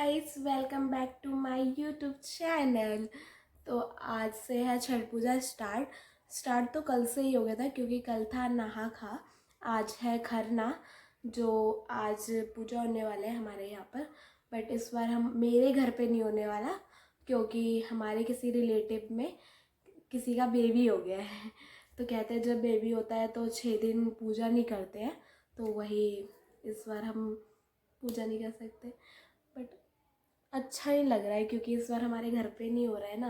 Guys, welcome back to my YouTube channel. तो आज से है छठ पूजा स्टार्ट तो कल से ही हो गया था क्योंकि कल था नहा खा। आज है खरना जो आज पूजा होने वाला है हमारे यहाँ पर। बट इस बार हम मेरे घर पे नहीं होने वाला क्योंकि हमारे किसी रिलेटिव में किसी का बेबी हो गया है। तो कहते हैं जब बेबी होता है तो 6 दिन पूजा नहीं करते हैं, तो वही इस बार हम पूजा नहीं कर सकते। बट अच्छा नहीं लग रहा है क्योंकि इस बार हमारे घर पे नहीं हो रहा है ना,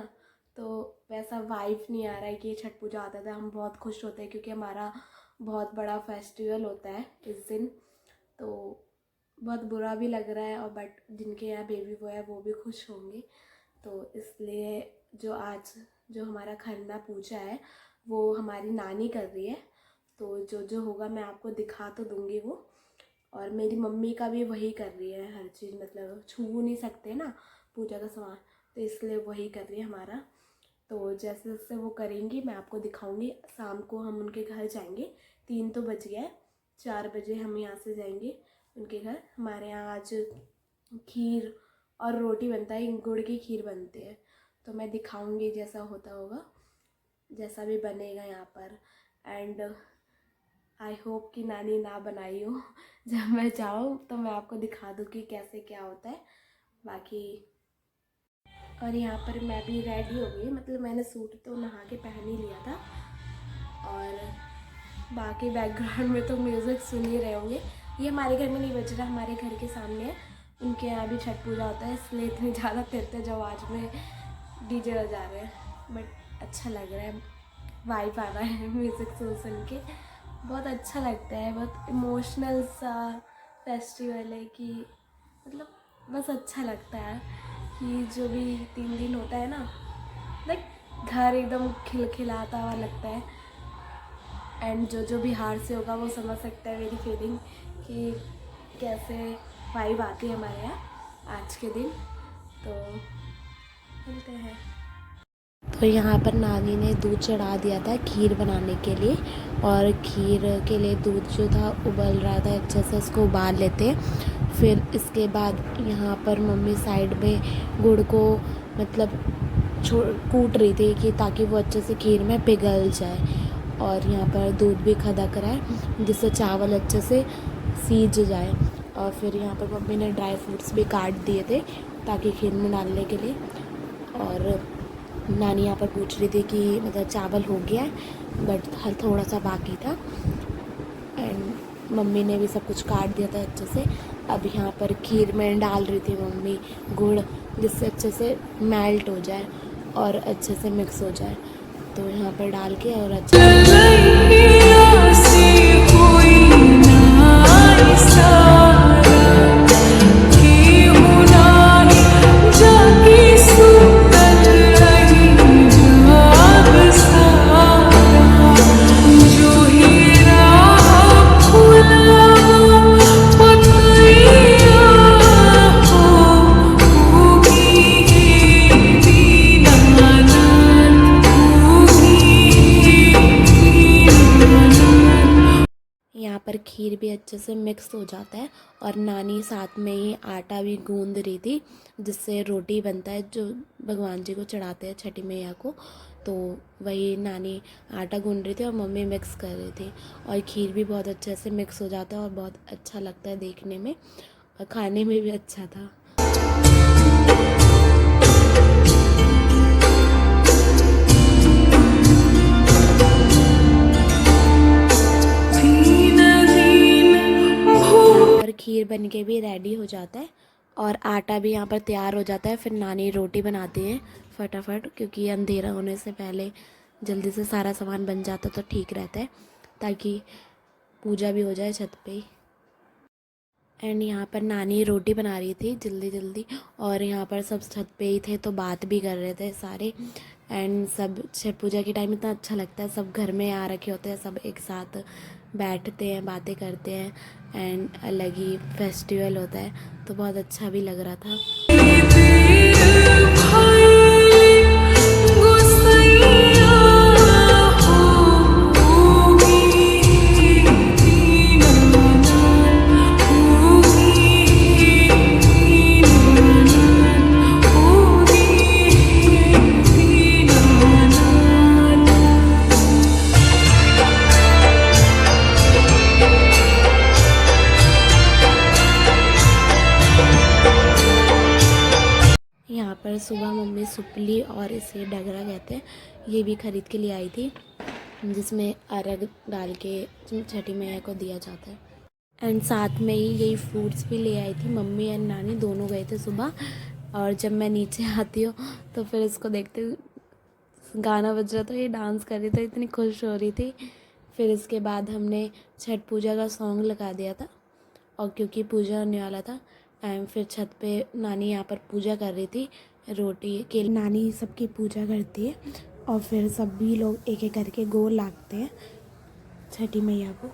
तो वैसा वाइब नहीं आ रहा है कि छठ पूजा आता था। हम बहुत खुश होते हैं क्योंकि हमारा बहुत बड़ा फेस्टिवल होता है इस दिन। तो बहुत बुरा भी लग रहा है और बट जिनके यहाँ बेबी बॉय है वो भी खुश होंगे। तो इसलिए जो हमारा खरना पूजा है वो हमारी नानी कर रही है। तो जो होगा मैं आपको दिखा तो दूँगी वो। और मेरी मम्मी का भी वही कर रही है हर चीज़, मतलब छू नहीं सकते ना पूजा का सामान, तो इसलिए वही कर रही है हमारा। तो जैसे जैसे वो करेंगी मैं आपको दिखाऊंगी। शाम को हम उनके घर जाएंगे, 3 तो बज गया है, 4 बजे हम यहाँ से जाएंगे उनके घर। हमारे यहाँ आज खीर और रोटी बनता है, गुड़ की खीर बनती है। तो मैं दिखाऊंगी जैसा होता होगा, जैसा भी बनेगा यहाँ पर। एंड आई होप कि नानी ना बनाई हो जब मैं जाऊँ तो मैं आपको दिखा दूँ कि कैसे क्या होता है बाकी। और यहाँ पर मैं भी रेडी हो गई, मतलब मैंने सूट तो नहा के पहन ही लिया था। और बाकी बैकग्राउंड में तो म्यूज़िक सुन ही रहे होंगे। ये हमारे घर में नहीं बज रहा, हमारे घर के सामने है, उनके यहाँ भी छठ पूजा होता है, इसलिए इतनी ज़्यादा तेज आवाज़ में डीजे बजा रहे हैं। बट अच्छा लग रहा है, वाइब आ रहा है म्यूज़िक सुन के, बहुत अच्छा लगता है। बहुत इमोशनल सा फेस्टिवल है कि मतलब बस अच्छा लगता है कि जो भी 3 दिन होता है ना, लाइक घर एकदम खिलखिलाता हुआ लगता है। एंड जो बिहार से होगा वो समझ सकता है मेरी फीलिंग कि कैसे वाइब आती है हमारे यहाँ आज के दिन। तो मिलते हैं। तो यहाँ पर नानी ने दूध चढ़ा दिया था खीर बनाने के लिए, और खीर के लिए दूध जो था उबल रहा था, अच्छे से उसको उबाल लेते हैं। फिर इसके बाद यहाँ पर मम्मी साइड में गुड़ को मतलब कूट रही थी कि ताकि वो अच्छे से खीर में पिघल जाए। और यहाँ पर दूध भी खदक रहा है जिससे चावल अच्छे से सीज जाए। और फिर यहाँ पर मम्मी ने ड्राई फ्रूट्स भी काट दिए थे ताकि खीर में डालने के लिए। और नानी यहाँ पर पूछ रही थी कि मतलब चावल हो गया है, बट हल थोड़ा सा बाकी था। एंड मम्मी ने भी सब कुछ काट दिया था अच्छे से। अब यहाँ पर खीर में डाल रही थी मम्मी गुड़, जिससे अच्छे से मेल्ट हो जाए और अच्छे से मिक्स हो जाए। तो यहाँ पर डाल के और अच्छे पर खीर भी अच्छे से मिक्स हो जाता है। और नानी साथ में ही आटा भी गूंद रही थी जिससे रोटी बनता है जो भगवान जी को चढ़ाते हैं, छठी मैया को। तो वही नानी आटा गूंद रही थी और मम्मी मिक्स कर रही थी। और खीर भी बहुत अच्छे से मिक्स हो जाता है और बहुत अच्छा लगता है देखने में, और खाने में भी अच्छा था। खीर बन के भी रेडी हो जाता है और आटा भी यहाँ पर तैयार हो जाता है। फिर नानी रोटी बनाती है फटाफट, क्योंकि अंधेरा होने से पहले जल्दी से सारा सामान बन जाता तो ठीक रहता है, ताकि पूजा भी हो जाए छत पे ही। एंड यहाँ पर नानी रोटी बना रही थी जल्दी जल्दी, और यहाँ पर सब छत पे ही थे तो बात भी कर रहे थे सारे। एंड सब छठ पूजा के टाइम इतना अच्छा लगता है, सब घर में आ रखे होते हैं, सब एक साथ बैठते हैं, बातें करते हैं, एंड अलग ही फेस्टिवल होता है, तो बहुत अच्छा भी लग रहा था। पर सुबह मम्मी सुपली और इसे डगरा कहते हैं, ये भी ख़रीद के लिए आई थी, जिसमें अर्घ डाल के छठी मैया को दिया जाता है। एंड साथ में ही यही फ्रूट्स भी ले आई थी। मम्मी एंड नानी दोनों गए थे सुबह, और जब मैं नीचे आती हूँ तो फिर इसको देखते गाना बज रहा था, ये डांस कर रही थी, इतनी खुश हो रही थी। फिर इसके बाद हमने छठ पूजा का सॉन्ग लगा दिया था, और क्योंकि पूजा होने वाला था एंड फिर छत पे नानी यहाँ पर पूजा कर रही थी रोटी के। नानी सबकी पूजा करती है और फिर सभी लोग एक एक करके गोल लागते हैं छठी मैया को।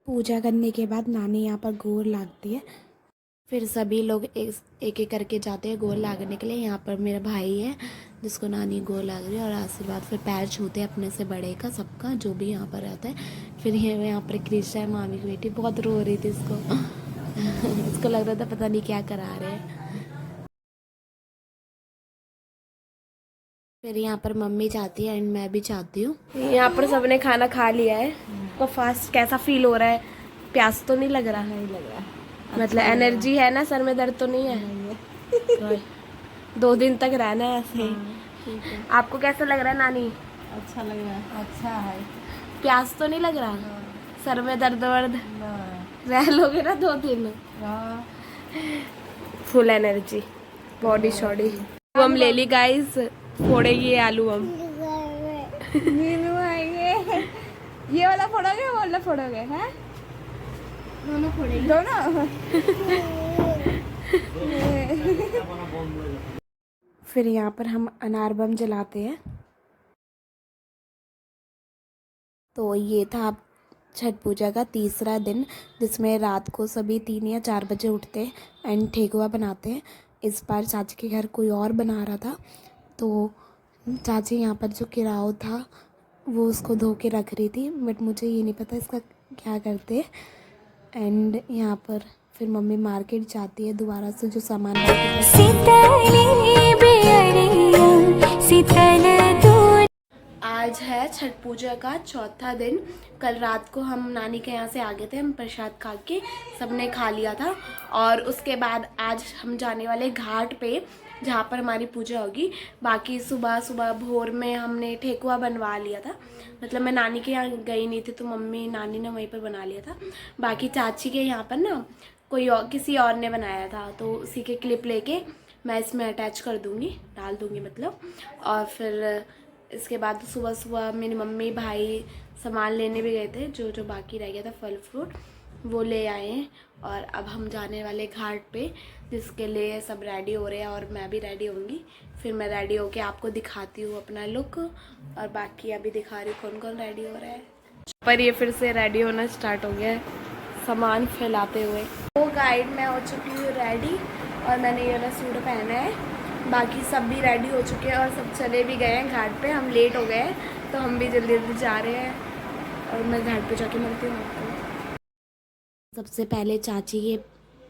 पूजा करने के बाद नानी यहाँ पर गोर लागती है, फिर सभी लोग एक एक करके जाते हैं गोर लागने के लिए। यहाँ पर मेरा भाई है जिसको नानी गोर लाग रही है, और आशीर्वाद फिर पैर छूते हैं अपने से बड़े का, सबका जो भी यहाँ पर रहता है। फिर यहाँ पर कृष्णा है, मामी की बेटी, बहुत रो रही थी इसको इसको लग रहा था पता नहीं क्या करा रहे हैं। फिर यहाँ पर मम्मी चाहती है एंड मैं भी चाहती हूँ। यहाँ पर सबने खाना खा लिया है, तो फास्ट कैसा फील हो रहा है? प्यास तो नहीं लग रहा? नहीं लग रहा है, मतलब एनर्जी है ना, सर में दर्द तो नहीं है? 2 दिन तक रहना है ऐसे ही। आपको कैसा लग रहा है नानी? अच्छा लग रहा है। अच्छा है। प्यास तो नहीं लग रहा? सर में दर्द वर्द रह लोगे ना 2 दिन? Full energy, body shoddy. हम ले ली गाइस, फोड़ेगी ये आलू हम। ये वाला फोड़ोगे, वो वाला फोड़ोगे? हैं? दोनों फोड़ेगी। दोनों? फिर यहाँ पर हम अनार बम जलाते हैं। तो ये था छठ पूजा का तीसरा दिन, जिसमें रात को सभी 3 या 4 बजे उठते हैं एंड ठेकुआ बनाते हैं। इस बार चाची के घर कोई और बना रहा था, तो चाची यहाँ पर जो किराओ था वो उसको धो के रख रही थी, बट मुझे ये नहीं पता इसका क्या करते। एंड यहाँ पर फिर मम्मी मार्केट जाती है दोबारा से जो सामान आज है छठ पूजा का चौथा दिन। कल रात को हम नानी के यहाँ से आ गए थे, हम प्रसाद खा के सबने खा लिया था, और उसके बाद आज हम जाने वाले घाट पे जहाँ पर हमारी पूजा होगी। बाकी सुबह सुबह भोर में हमने ठेकुआ बनवा लिया था, मतलब मैं नानी के यहाँ गई नहीं थी तो मम्मी नानी ने वहीं पर बना लिया था। बाकी चाची के यहाँ पर ना कोई और किसी और ने बनाया था, तो उसी के क्लिप लेके मैं इसमें अटैच कर दूँगी, डाल दूँगी मतलब। और फिर इसके बाद सुबह सुबह मेरी मम्मी भाई सामान लेने भी गए थे, जो जो बाकी रह गया था फल फ्रूट वो ले आए हैं। और अब हम जाने वाले घाट पे, जिसके लिए सब रेडी हो रहे हैं और मैं भी रेडी होंगी। फिर मैं रेडी होके आपको दिखाती हूँ अपना लुक, और बाकी अभी दिखा रही हूँ कौन कौन रेडी हो रहा है। पर ये फिर से रेडी होना स्टार्ट हो गया है सामान फैलाते हुए। वो गाइड मैं हो चुकी हूँ रेडी, और मैंने ये वाला सूट पहना है। बाकी सब भी रेडी हो चुके हैं और सब चले भी गए हैं घाट पे। हम लेट हो गए हैं तो हम भी जल्दी जल्दी जा रहे हैं, और मैं घाट पे जाके मिलती हूँ आपको। सबसे पहले चाची के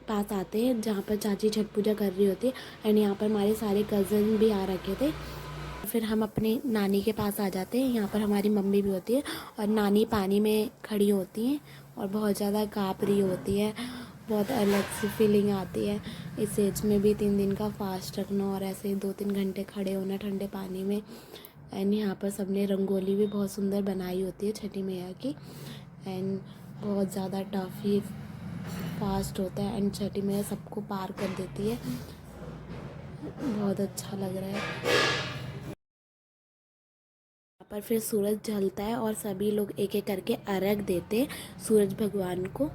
पास आते हैं जहाँ पर चाची छठ पूजा कर रही होती है, एंड यहाँ पर हमारे सारे कज़न भी आ रखे थे। फिर हम अपनी नानी के पास आ जाते हैं, यहाँ पर हमारी मम्मी भी होती है, और नानी पानी में खड़ी होती हैं और बहुत ज़्यादा काँप रही होती है। बहुत अलग सी फीलिंग आती है इस एज में भी 3 दिन का फास्ट रखना, और ऐसे 2-3 घंटे खड़े होना ठंडे पानी में। एंड यहाँ पर सबने रंगोली भी बहुत सुंदर बनाई होती है छठी मैया की, एंड बहुत ज़्यादा टफ ही फास्ट होता है, एंड छठी मैया सबको पार कर देती है। बहुत अच्छा लग रहा है। यहाँ पर फिर सूरज ढलता है और सभी लोग एक एक करके अर्घ देते हैं सूरज भगवान को।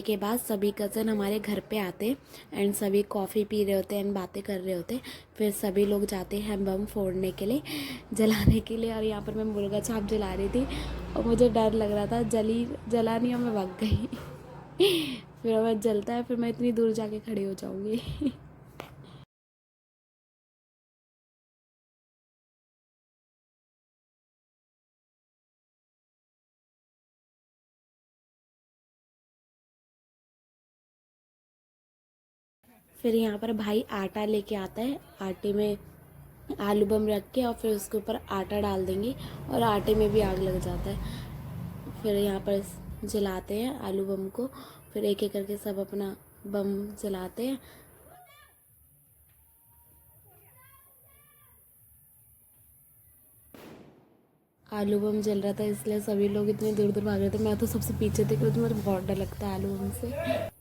के बाद सभी कज़न हमारे घर पे आते एंड सभी कॉफ़ी पी रहे होते एंड बातें कर रहे होते। फिर सभी लोग जाते हैं बम फोड़ने के लिए, जलाने के लिए। और यहाँ पर मैं मुर्गा छाप जला रही थी और मुझे डर लग रहा था, जला नहीं और मैं भाग गई। फिर मैं जलता है, फिर मैं इतनी दूर जाके खड़ी हो जाऊँगी। फिर यहाँ पर भाई आटा लेके आता है, आटे में आलू बम रख के और फिर उसके ऊपर आटा डाल देंगे और आटे में भी आग लग जाता है। फिर यहाँ पर जलाते हैं आलू बम को, फिर एक एक करके सब अपना बम जलाते हैं। आलू बम जल रहा था इसलिए सभी लोग इतनी दूर दूर भाग रहे थे। मैं तो सबसे पीछे थी क्योंकि मुझे बहुत डर लगता है आलू बम से।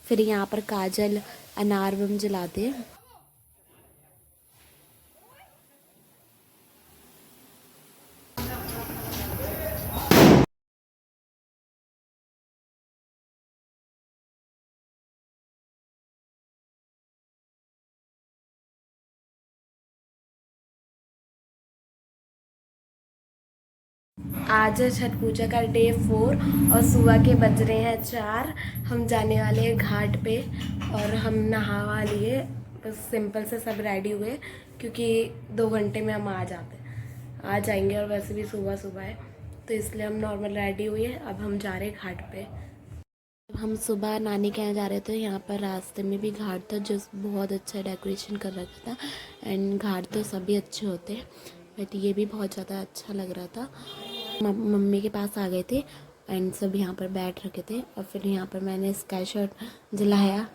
फिर यहाँ पर काजल अनार बम जलाते हैं। आज है छठ पूजा का डे 4 और सुबह के बज रहे हैं 4। हम जाने वाले हैं घाट पे और हम नहावा लिए, बस सिंपल से सब रेडी हुए क्योंकि 2 घंटे में हम आ जाएंगे और वैसे भी सुबह सुबह है तो इसलिए हम नॉर्मल रेडी हुए। अब हम जा रहे हैं घाट पे। हम सुबह नानी के यहाँ जा रहे थे, यहाँ पर रास्ते में भी घाट था जो बहुत अच्छा डेकोरेशन कर रखा था एंड घाट तो सभी अच्छे होते हैं बट ये भी बहुत ज़्यादा अच्छा लग रहा था। मम्मी के पास आ गए थे एंड सब यहाँ पर बैठ रखे थे और फिर यहाँ पर मैंने स्काई शॉट जलाया।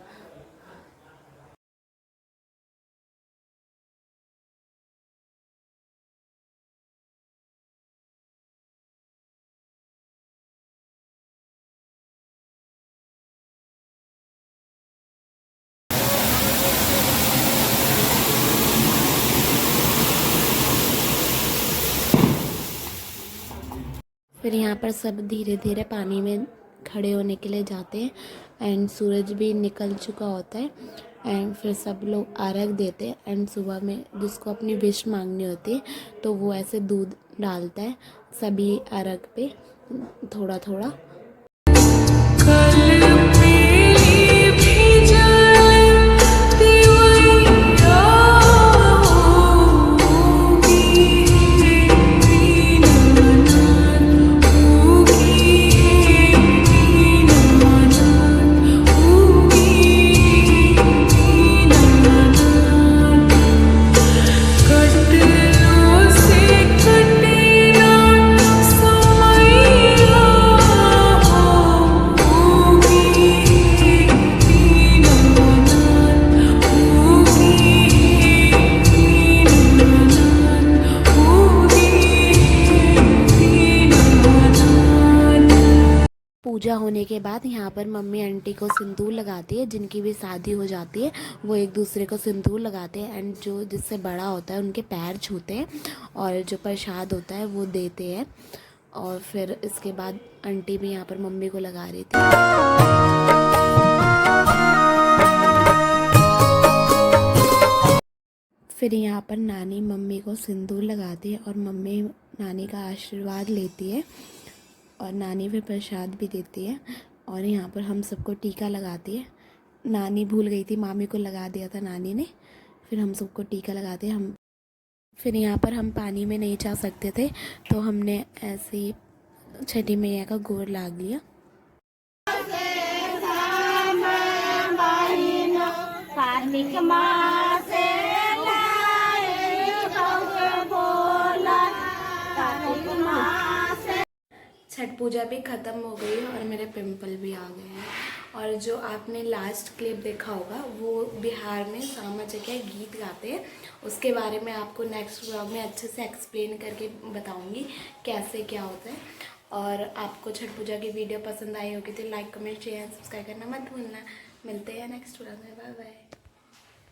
फिर यहाँ पर सब धीरे धीरे पानी में खड़े होने के लिए जाते हैं एंड सूरज भी निकल चुका होता है एंड फिर सब लोग अर्घ देते हैं एंड सुबह में जिसको अपनी विश मांगनी होती है तो वो ऐसे दूध डालता है सभी अर्घ पे थोड़ा थोड़ा। पूजा होने के बाद यहाँ पर मम्मी आंटी को सिंदूर लगाती है, जिनकी भी शादी हो जाती है वो एक दूसरे को सिंदूर लगाते हैं एंड जो जिससे बड़ा होता है उनके पैर छूते हैं और जो प्रसाद होता है वो देते हैं। और फिर इसके बाद आंटी भी यहाँ पर मम्मी को लगा रही थी। फिर यहाँ पर नानी मम्मी को सिंदूर लगाती है और मम्मी नानी का आशीर्वाद लेती है और नानी फिर प्रसाद भी देती है और यहाँ पर हम सबको टीका लगाती है। नानी भूल गई थी, मामी को लगा दिया था नानी ने, फिर हम सबको टीका लगाते हैं। हम फिर यहाँ पर हम पानी में नहीं जा सकते थे तो हमने ऐसे ही छठी मैया का गोर लाग लिया। छठ पूजा भी ख़त्म हो गई है और मेरे पिंपल भी आ गए हैं। और जो आपने लास्ट क्लिप देखा होगा वो बिहार में सामा चकेया गीत गाते हैं, उसके बारे में आपको नेक्स्ट व्लॉग में अच्छे से एक्सप्लेन करके बताऊंगी कैसे क्या होता है। और आपको छठ पूजा की वीडियो पसंद आई होगी तो लाइक कमेंट शेयर सब्सक्राइब करना मत भूलना। मिलते हैं नेक्स्ट व्लॉग में, बाय बाय।